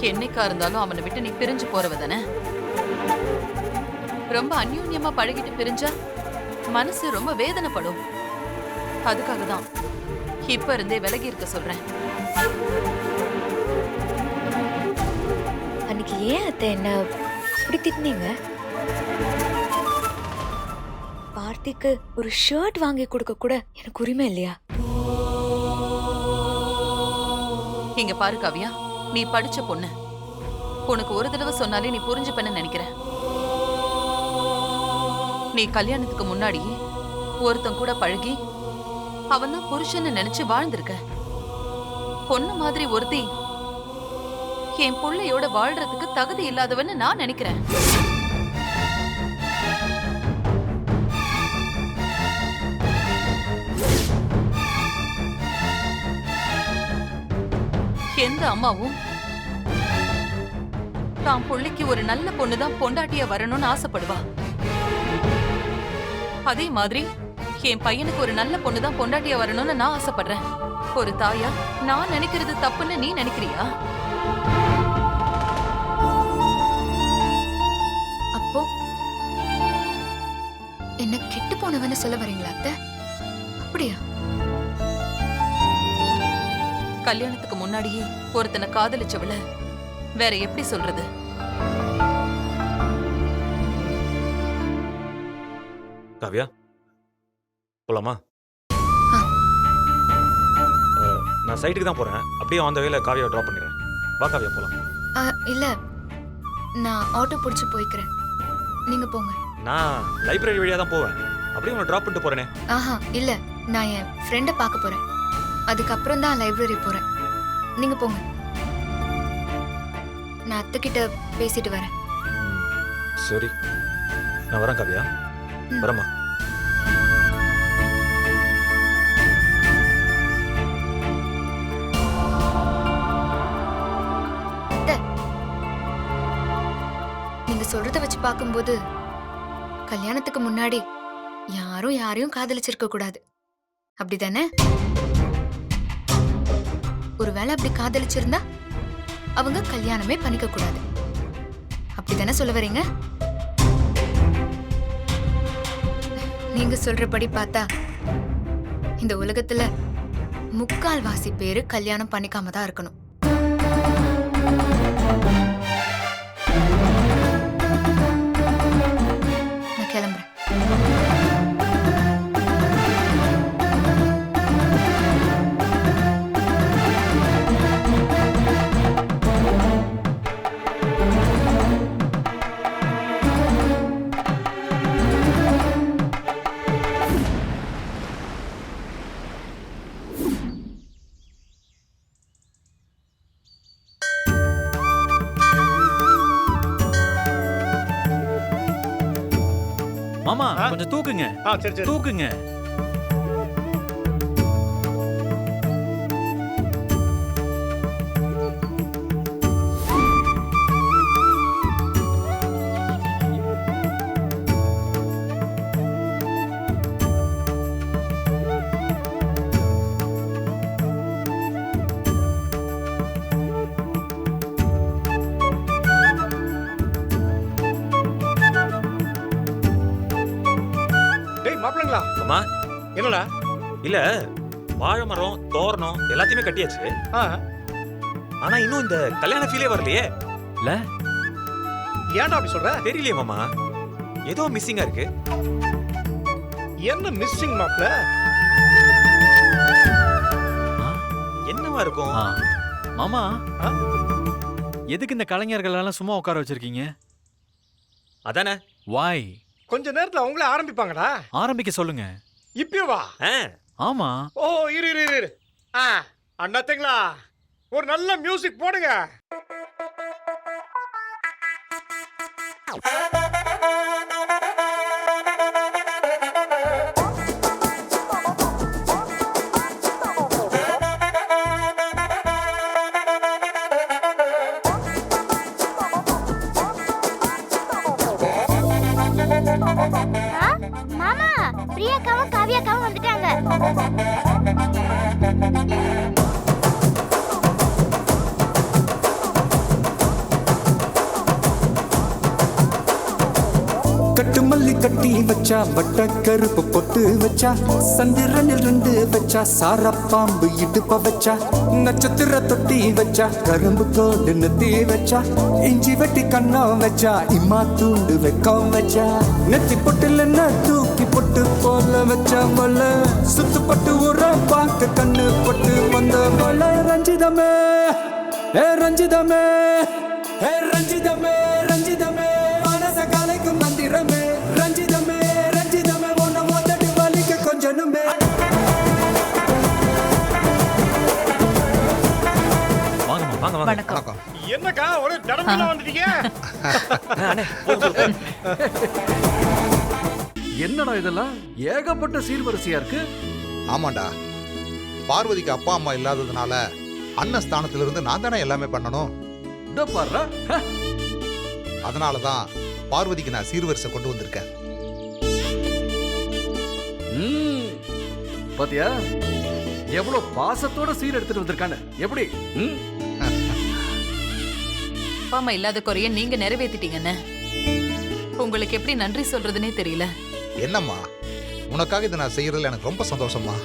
என்னைக்கா இருந்தாலும் அவனை விட்டு நீ பிரிஞ்சு போறவ தானே. ரொம்ப அந்யோன்யமா பழகிட்டு பிரிஞ்சா மனசு ரொம்ப வேதனைப்படும். அதுக்காக தான் இப்ப இருந்தே விலகி இருக்க சொல்றேன். அன்னைக்கு ஏன் அத்தை என்ன அப்படி திட்டினீங்க? பார்த்திக்கு ஒரு ஷர்ட் வாங்கி கொடுக்க கூட எனக்கு உரிமை இல்லையா? இங்க பாரு காவியா, நீ படிச்ச பொண்ணு. உனக்கு ஒரு தடவை சொன்னாலே நீ புரிஞ்சுப்பேன்னு நினைக்கிற. நீ கல்யாணத்துக்கு முன்னாடி ஒருத்தன் கூட பழகி அவன் தான் புருஷன்னு நினைச்சு வாழ்ந்திருக்க. பொண்ணு மாதிரி ஒருத்தி என் புள்ளையோட வாழ்றதுக்கு தகுதி இல்லாதவன்னு நான் நினைக்கிறேன். எந்த அம்மாவும் தான் புள்ளைக்கு ஒரு நல்ல பொண்ணுதான் பொண்டாட்டியா வரணும்னு ஆசைப்படுவா. அதே மாதிரி என் பையனுக்கு ஒரு நல்ல பொண்ணுதான் பொண்டாட்டியா வரணும்னு நான் ஆசைப்படுறேன். ஒரு தாயா நான் நினைக்கிறது தப்புன்னு நீ நினைக்கிறியா? அப்போ என்ன கெட்டு போனவன்னு சொல்ல வரீங்களா அத்தை? அப்படியா? கல்யாணத்துக்கு முன்னாடியே ஒருத்தனை காதலிச்சவள வேற எப்படி சொல்றது? காவியா, போலாமா? நான் சைட்டுக்கு தான் போறேன். அப்படியே அந்த வேலை காவியாவை ட்ராப் பண்ணிடுறேன். வா காவியா, போலாம். இல்ல, நான் ஆட்டோ பிடிச்சு போய்க்கிறேன். நீங்க போங்க. நான் லைப்ரரி வழியா தான் போவேன். அப்படியே உன்னை ட்ராப் பண்ணிட்டு போறேனே. ஆஹா இல்ல, நான் என் ஃப்ரெண்டை பார்க்க போறேன். அதுக்கப்புறம் தான் லைப்ரரி போறேன். நீங்க போங்க. நான் அத்தை கிட்ட பேசிட்டு வரேன். சரி, நான் வரேன் காவியா. வரமா? நீங்க சொல்றத வச்சு பார்க்கும்போது கல்யாணத்துக்கு முன்னாடி யாரும் யாரையும் காதலிச்சிருக்க கூடாது, அப்படிதானே? ஒருவேளை அப்படி காதலிச்சிருந்தா அவங்க கல்யாணமே பண்ணிக்க கூடாது, அப்படிதானே சொல்ல வரீங்க? நீங்க சொல்றபடி பார்த்தா இந்த உலகத்துல 3/4 பேரு கல்யாணம் பண்ணிக்காம தான் இருக்கணும். நான் கிளம்புறேன். மாமா கொஞ்சம் தூக்குங்க. சரி சரி தூக்குங்க. மாப்பிளங்களா? அம்மா, என்னடா? இல்ல வாழை மரம் தோரணம் எல்லாத்தையுமே கட்டியாச்சு. ஆனா இன்னும் இந்த கல்யாண ஃபீலே வரலையே. இல்ல ஏன்டா அப்படி சொல்ற? தெரியலையே மாமா, ஏதோ மிஸ்ஸிங்கா இருக்கு. என்ன மிஸ்ஸிங் மாப்ள? என்னவா இருக்கும்? மாமா, எதுக்கு இந்த கலைஞர்கள் எல்லாம் சும்மா உட்கார வச்சிருக்கீங்க? அதானே. வாய் கொஞ்ச நேரத்துல அவங்களே ஆரம்பிப்பாங்கடா. ஆரம்பிக்க சொல்லுங்க. இப்பயே வா. ஆமா. ஓ இரு இரு இரு. அண்ணாத்தங்களா, ஒரு நல்ல மியூசிக் போடுங்க. மாமா, பிரியாக்காவும் காவியாக்காவும் வந்துட்டாங்க. தொட்டி வச்சா வட்ட கருப்பு பொட்டு வச்சா சந்திரனில் 2 வச்சா சாரப்பாம்பு இடுப்ப வச்சா நட்சத்திர தொட்டி வச்சா கரும்பு தோடு நெத்தி வச்சா இஞ்சி வெட்டி கண்ணம் வச்சா இம்மா தூண்டு வெக்கம் வச்சா நெத்தி பொட்டுல தூக்கி பொட்டு போல வச்சா மொல்ல சுத்து பட்டு ஊற பார்க்க கண்ணு பொட்டு வந்த மொல்ல ரஞ்சிதமே ஏ ரஞ்சிதமே ஏ ரஞ்சிதமே ரஞ்சிதமே மனச கலைக்கும் மந்திரமே ரஞ்சிதமே ரஞ்சிதமே ஒன்ன மொத்தடி வலிக்க கொஞ்சனுமே வாங்கம்மா வாங்க வாங்க வணக்கம். என்னக்கா ஒரு தடம்புல வந்துட்டீங்க? அண்ணே போங்க. என்னடா இதெல்லாம் ஏகப்பட்ட சீர்வரிசையா இருக்கு. ஆமாண்டா, பார்வதிக்கு அப்பா அம்மா இல்லாததுனால அண்ணன் ஸ்தானத்திலிருந்து நான் தானே எல்லாமே பண்ணணும். இதோ பாருடா. அதனாலதான் பார்வதிக்கு நான் சீர்வரிசை கொண்டு வந்திருக்கேன். ம், பாத்தியா எவ்வளவு பாசத்தோட சீர் எடுத்துட்டு வந்திருக்கானு. எப்படி ம்? அப்பா அம்மா இல்லாத குறைய நீங்க நிறைவேத்திட்டீங்கன்னு உங்களுக்கு எப்படி நன்றி சொல்றதுனே தெரியல. என்னம்மா, உனக்காக இதை நான் செய்யறதுல எனக்கு ரொம்ப சந்தோஷம்மா.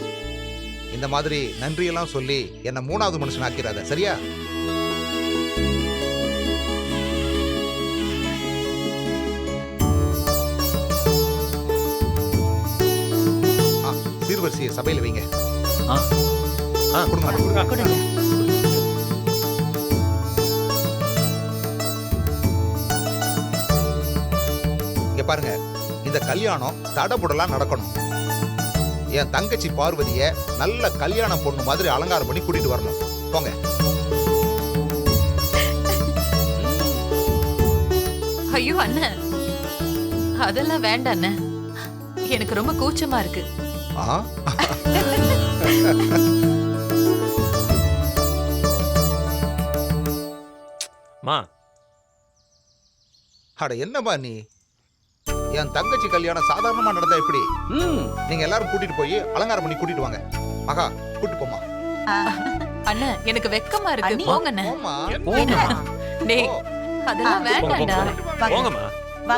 இந்த மாதிரி நன்றியெல்லாம் சொல்லி என்னை 3வது மனுஷன் ஆக்கிறாத, சரியா? சீர்வரிசையை சபையில் வைங்க. கொடுங்க. கொடுங்க. இங்க பாருங்க, இந்த கல்யாணம் தடபுடலாம் நடக்கணும். என் தங்கச்சி பார்வதிய நல்ல கல்யாண பொண்ணு மாதிரி அலங்காரம் பண்ணி கூட்டிட்டு வரணும். போங்க. ஐயோ அண்ணன், அதெல்லாம் வேண்டாம் அண்ணன். எனக்கு ரொம்ப கூச்சமா இருக்கு. ஆ? மா அட என்னப்பா நீ, என் தங்கச்சி கல்யாணம் சாதாரணமா நடந்தா எப்படி? ம், நீங்க எல்லாரும் கூட்டிட்டு போய் அலங்காரம் பண்ணி கூட்டிட்டு வாங்க. மகா, கூட்டிட்டு போமா. அண்ணன் எனக்கு வெக்கமா இருக்கு. போங்க அண்ணன். போமா. போங்கம்மா. டேய், போ. அதெல்லாம் வேண்டாம்டா. போங்கம்மா.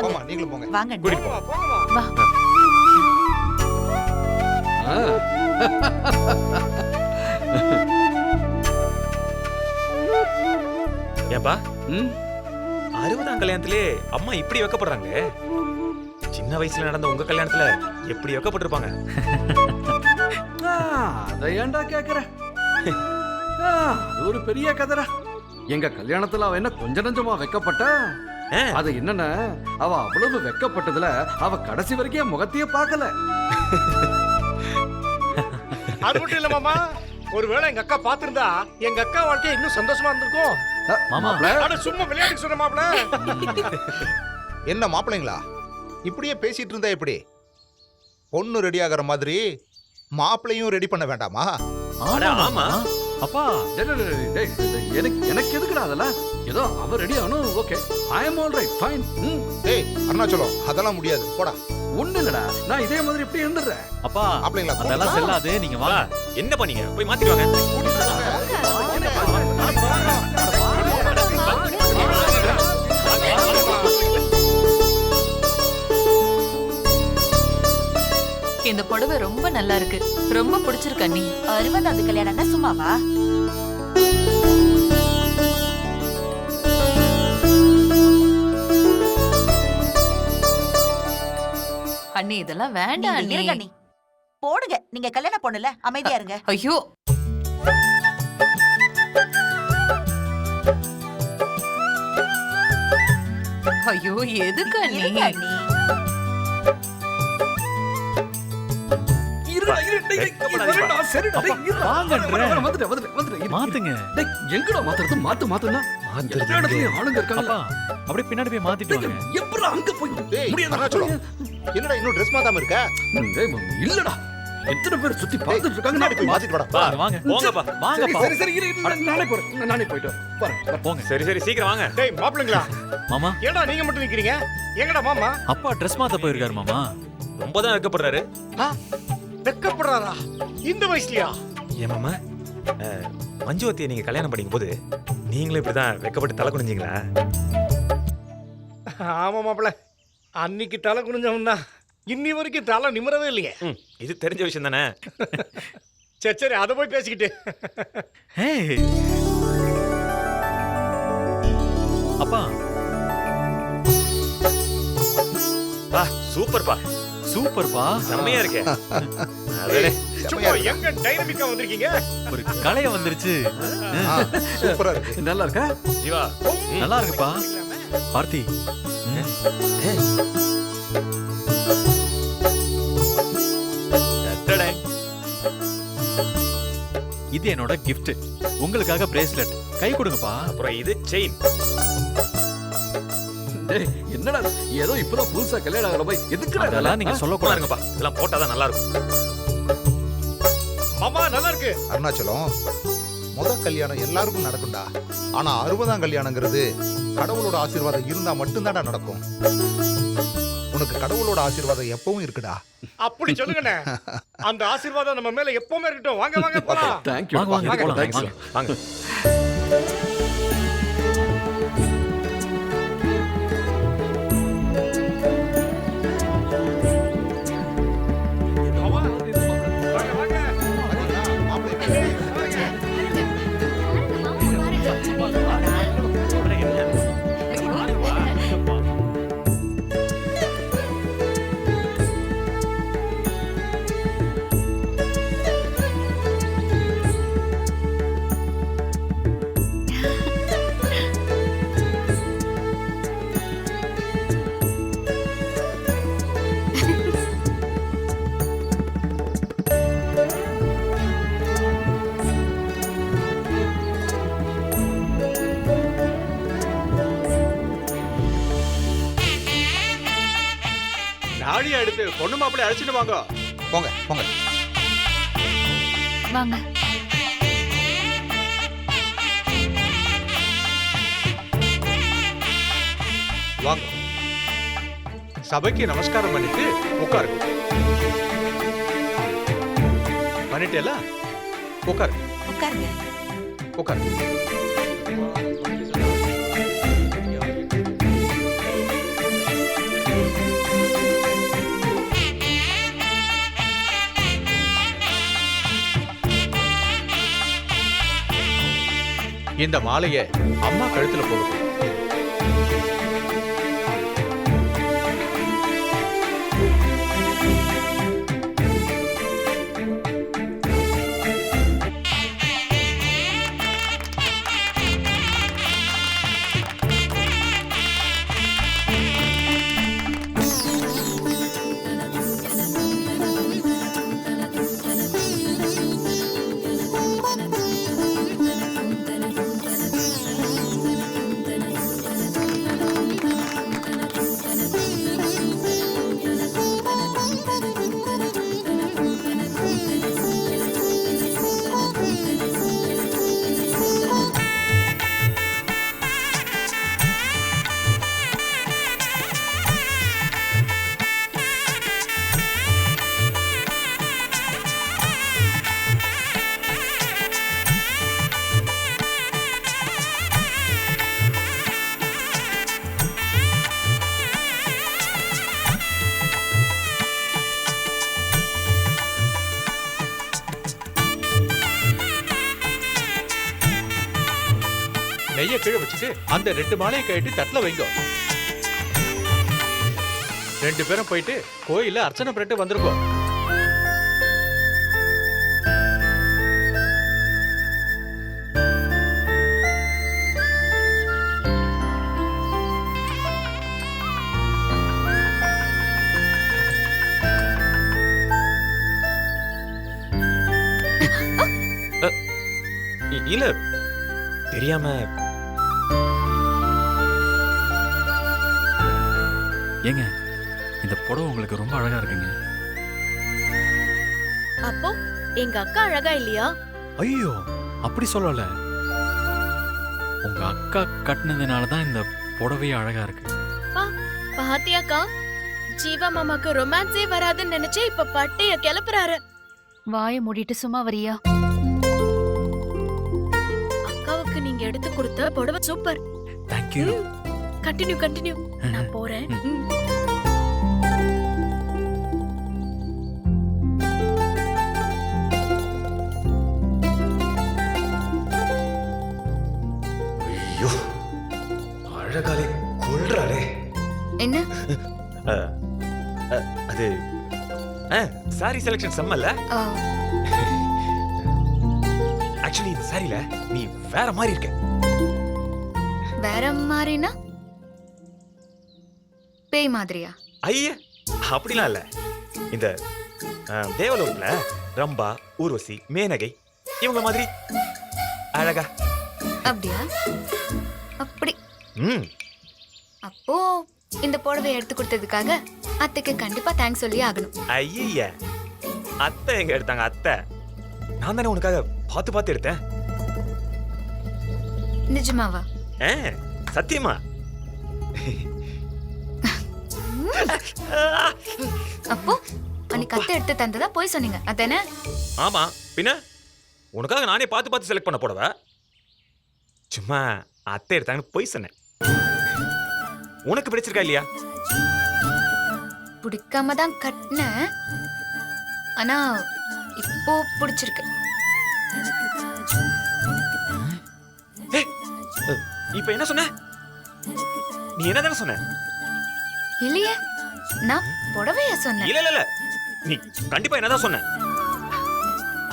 போமா, நீங்களும் போங்க. கூட்டிட்டு போ. போங்கம்மா. வா. ஆ. ஏன்பா ம், 60ஆம் கல்யாணத்திலே அம்மா இப்படி வைக்கப்படுறாங்களே. சின்ன வயசுல நடந்த உங்க கல்யாணத்துல எப்படி வைக்கப்பட்டிருப்பாங்க? ஆ, அதை ஏன்டா கேக்குற? அது ஒரு பெரிய கதைடா. எங்க கல்யாணத்துல அவ என்ன கொஞ்ச நஞ்சமா வைக்கப்பட்ட. அது என்னன்னா, அவ அவ்வளவு வெக்கப்பட்டதுல அவ கடைசி வரைக்கும் என் முகத்தையே பார்க்கல. அது மட்டும் இல்ல மாமா, ஒருவேளை எங்க அக்கா பாத்திருந்தா எங்க அக்கா வாழ்க்கை இன்னும் சந்தோஷமா இருந்திருக்கும். மாமா அட சும்மா விளையாட்டுக்கு சொன்ன மாப்ள. என்ன மாப்பிள்ளைங்களா, இப்படியே பேசிட்டு இருந்தா எப்படி? பொண்ணு ரெடி ஆகிற மாதிரி மாப்பிள்ளையும் ரெடி பண்ண வேண்டாமா? அட ஆமா. அப்பா எனக்கு எதுக்குடா அதெல்லாம்? ஏதோ அவ ரெடி ஆகணும். ஓகே, ஐ அம் ஆல் ரைட், ஃபைன். டேய் அருணாச்சலம், அதெல்லாம் முடியாது, போடா. ஒண்ணு இல்லடா, நான் இதே மாதிரி இப்படி இருந்துடுறேன். அப்பா மாப்பிள்ளைங்களா, அதெல்லாம் செல்லாது. நீங்க வா, வாங்க. என்ன பண்ணீங்க? போய் மாத்திட்டு வாங்க. இந்த புடவை ரொம்ப நல்லா இருக்கு. ரொம்ப பிடிச்சிருக்கு அண்ணி. 60வது கல்யாணம்னா சும்மாவா? அண்ணி இதெல்லாம் வேண்டாம் நீங்க இருங்க அண்ணி. அண்ணி. போடுங்க, நீங்க கல்யாண பொண்ணுல அமைதியா இருங்க. ஐயோ, ஐயோ எதுக்கு அண்ணி? இருங்க அண்ணி. மாத்துங்க. எங்கடா மாத்துறது? மாத்துனா எல்லா இடத்துலயும் ஆளுங்க இருக்காங்க. அப்பா அப்படியே பின்னாடி போய் மாத்திட்டு வாங்க. எப்படா அங்க போய் டேய் முடியாது. அருணாச்சலம், என்னடா இன்னும் ட்ரெஸ் மாத்தாம இருக்க? இல்லடா, எத்தனை பேர் சுத்தி பார்த்துட்டு இருக்காங்க. முன்னாடி போய் மாத்திட்டு வாடா. வா, வாங்க. போங்கப்பா. வாங்கப்பா. சரி சரி இரு, நானே போறேன். நானே போயிட்டு வரேன். போங்க. சரி சரி சீக்கிரம் வாங்க. டேய் மாப்பிள்ளைங்களா, மாமா, ஏன்டா நீங்க மட்டும் நிக்கிறீங்க? எங்கடா மாமா? அப்பா ட்ரெஸ் மாத்த போயிருக்காரு மாமா. ரொம்ப தான் வைக்கப்படுறாரு. வெக்கப்படுறாரா இந்த வயசுலயா? ஏன் மாமா, மஞ்சுவத்தியை நீங்க கல்யாணம் பண்ணிக்கும் போது நீங்களும் இப்படிதான் வெக்கப்பட்டு தலை குனிஞ்சீங்களா? ஆமா மாப்பிள்ள, அன்னைக்கு தலை குனிஞ்சவன் தான் இன்னி வரைக்கும் தலை நிமிரவே இல்லையே. இது தெரிஞ்ச விஷயம் தானே. சரி சரி, அதை போய் பேசிக்கிட்டு. அப்பா சூப்பர்ப்பா, சூப்பர்ப்பா, செம்மையா இருக்கே. சும்மா எங்க டைனமிக்கா வந்திருக்கீங்க. ஒரு கலைய வந்துருச்சு. சூப்பரா இருக்கு. நல்லா இருக்கா ஜீவா? நல்லா இருக்குப்பா. பார்த்தி, இது என்னோட gift. உங்களுக்காக பிரேஸ்லெட். கை கொடுங்கப்பா. அப்புறம் இது செயின். டேய் என்னடா ஏதோ இப்பதான் புதுசா கல்யாணம் ஆகற போய் எதுக்குடா அதெல்லாம் நீங்க சொல்லக்கூடாதுங்கப்பா. இதெல்லாம் போட்டாதான் நல்லா இருக்கும். மாமா நல்லா இருக்கு. அருணாச்சலம், கல்யாணம் எல்லாருக்கும் நடக்கும்டா. ஆனா 60ஆம் கல்யாணங்கிறது கடவுளோட ஆசீர்வாதம் இருந்தா மட்டும்தான்டா நடக்கும். உனக்கு கடவுளோட ஆசீர்வாதம் எப்பவும் இருக்குடா. அப்படி சொல்லுங்கண்ணே. அந்த ஆசீர்வாதம் நம்ம மேல எப்பவுமே இருக்கட்டும். வாங்க வாங்க போலாம். Thank you. வாங்க போலாம். வாங்க. நாடியா எடுத்து பொண்ணு மாப்பிள்ளை அழைச்சிட்டு வாங்க. போங்க போங்க. வாங்க. வாங்க. சபைக்கு நமஸ்காரம் பண்ணிட்டு உட்காருங்க. பண்ணிட்டேல? உட்காருங்க. உட்காருங்க. உட்காருங்க. இந்த மாலைய அம்மா கழுத்துல போடுங்க. நெய்ய கீழே வச்சுட்டு அந்த 2 மாலையை கழட்டி தட்டுல வைங்க. 2 பேரும் போயிட்டு கோயில்ல அர்ச்சனை பண்ணிட்டு வந்துருக்கோம். இல்ல தெரியாம. ஏங்க, இந்த புடவை உங்களுக்கு ரொம்ப அழகா இருக்குங்க. அப்போ எங்க அக்கா அழகா இல்லையா? ஐயோ, அப்படி சொல்லல. உங்க அக்கா கட்டினதுனால தான் இந்த புடவையே அழகா இருக்கு. பாத்தியாக்கா, ஜீவா மாமாக்கு ரொமான்ஸே வராதுன்னு நினைச்சு இப்ப பட்டைய கிளப்புறாரு. வாயை மூடிட்டு சும்மா வரியா? அக்காவுக்கு நீங்க எடுத்து கொடுத்த புடவை super. Thank you. Continue continue. நான் போறேன். அழகாலே கொள்றாளே. என்ன அது சாரி செலக்ஷன் செம்மல்ல. ஆக்சுவலி இந்த சாரில நீ வேற மாதிரி இருக்க. வேற மாதிரினா பேய் மாதிரியா? ஐய அப்படிலாம் இல்ல. இந்த தேவலோகத்துல ரம்பா, ஊர்வசி, மேனகை இவங்க மாதிரி அழகா. அப்படியா? அப்படி. அப்போ இந்த புடவையை எடுத்து கொடுத்ததுக்காக அத்தைக்கு கண்டிப்பா தேங்க்ஸ் சொல்லி ஆகணும். ஐய அத்தை எங்க எடுத்தாங்க? அத்தை நான் தானே உனக்காக பார்த்து பார்த்து எடுத்தேன். நிஜமாவா? சத்தியமா. அப்போ அன்னைக்கு அத்தை எடுத்து தந்ததா போய் சொன்னீங்க அதானே? ஆமா, பின்ன உனக்காக நானே பார்த்து பார்த்து செலக்ட் பண்ண போடவ. சும்மா அத்தை எடுத்தாங்கன்னு போய் சொன்னேன். உனக்கு பிடிச்சிருக்கா இல்லையா? பிடிக்காம தான் கட்டினேன், ஆனா இப்போ பிடிச்சிருக்கு. இப்ப என்ன சொன்ன? நீ என்னதானே சொன்ன? இல்லையே, நான் புடவையா சொன்னேன். இல்ல இல்ல இல்ல, நீ கண்டிப்பா என்னதான் சொன்ன.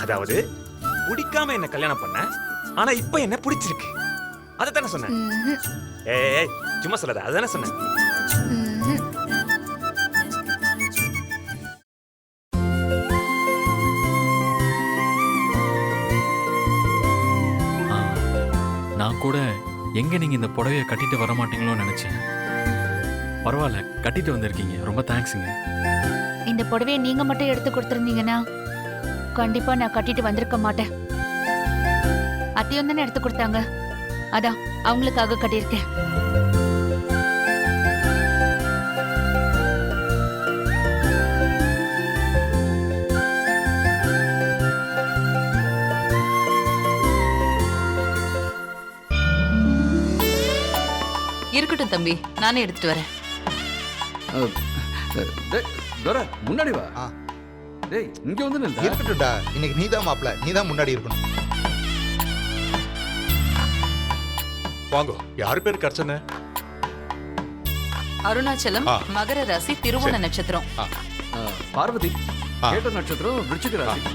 அதாவது பிடிக்காம என்ன கல்யாணம் பண்ண, ஆனா இப்ப என்ன பிடிச்சிருக்கு அதத்தானே சொன்ன. ஏய் சும்மா சொல்லாத, அதானே சொன்ன. நான் கூட எங்க நீங்க இந்த புடவையை கட்டிட்டு வர மாட்டீங்களோன்னு நினைச்சேன். பரவாயில்ல, கட்டிட்டு வந்திருக்கீங்க. ரொம்ப தேங்க்ஸுங்க. இந்த புடவையை நீங்க மட்டும் எடுத்து கொடுத்துருந்தீங்கன்னா கண்டிப்பா நான் கட்டிட்டு வந்திருக்க மாட்டேன். அத்தையும் தானே எடுத்து கொடுத்தாங்க, அதான் அவங்களுக்காக கட்டியிருக்கேன். இருக்கட்டும் தம்பி, நானே எடுத்துட்டு வரேன். முன்னாடி வா. டேய் இங்க வந்து நில்லு. இருக்கட்டும்டா, இன்னைக்கு நீதான் மாப்ள, நீதான் முன்னாடி இருக்கணும். வாங்க. யார் பேருக்கு அர்ச்சனை? அருணாச்சலம், மகர ராசி, திருவோண நட்சத்திரம். பார்வதி கேட்ட நட்சத்திரம், விருச்சிக ராசி.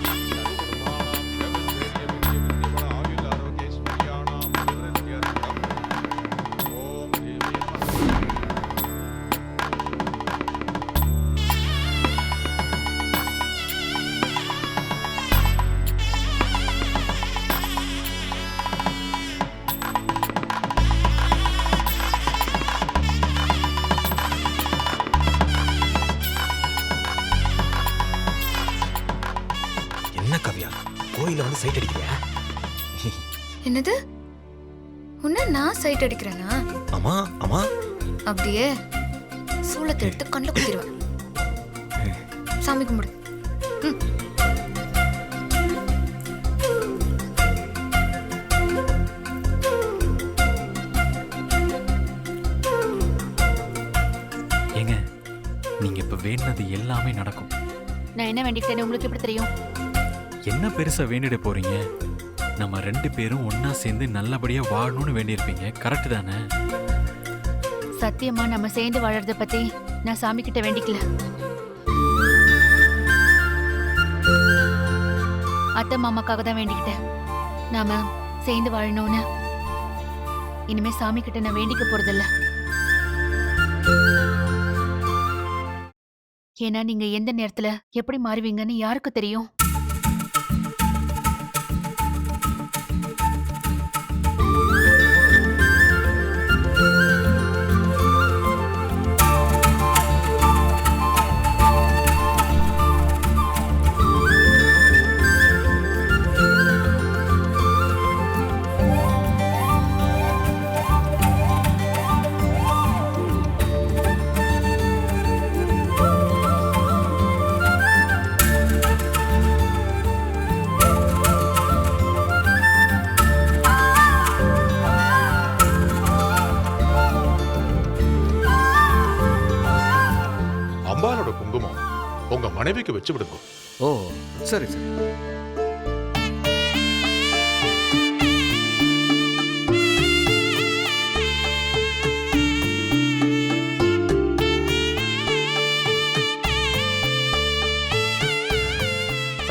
கோயில வந்து சைட் அடிக்கிறியா? என்னது? உன்ன நான் சைட் அடிக்கிறேனா? ஆமா ஆமா. அப்படியே சூளத்தை எடுத்து கண்ணுல குத்திடுவேன். சாமி கும்பிடு. ஏங்க, நீங்க இப்ப வேண்டினது எல்லாமே நடக்கும். நான் என்ன வேண்டிக்கிட்டேன்னு உங்களுக்கு எப்படி தெரியும்? என்ன பெருசா வேண்டிட போறீங்க? நம்ம 2 பேரும் ஒன்னா சேர்ந்து நல்லபடியா வாழணும்னு வேண்டியிருப்பீங்க. கரெக்ட் தானே? சத்தியமா நம்ம சேர்ந்து வாழறத பத்தி நான் சாமி கிட்ட வேண்டிக்கல. அத்தை மாமாக்காக தான் வேண்டிக்கிட்டேன். நாம சேர்ந்து வாழணும்னு. இனிமே சாமி கிட்ட நான் வேண்டிக்க போறதில்ல. ஏன்னா நீங்க எந்த நேரத்துல எப்படி மாறுவீங்கன்னு யாருக்கு தெரியும்? அம்பாலோட குங்குமம் உங்க மனைவிக்கு வச்சு விடுங்க. ஓ சரி சரி.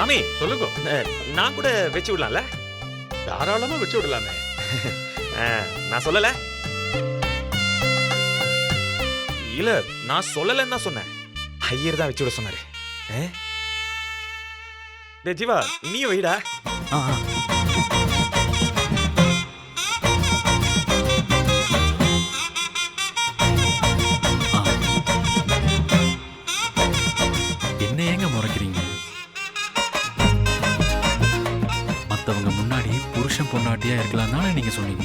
சாமி சொல்லுங்க. நான் கூட வச்சு விடலாம்ல? தாராளமா வச்சு விடலாமே. நான் சொல்லல. இல்ல நான் சொல்லலன்னு தான் சொன்னேன். ஐயர் தான் வச்சு விட சொன்னாரு. டேய் ஜீவா நீயும் வைடா. என்ன ஏங்க முறைக்கிறீங்க? மத்தவங்க முன்னாடி புருஷன் பொண்டாட்டியா இருக்கலாம் தானே நீங்க சொன்னீங்க.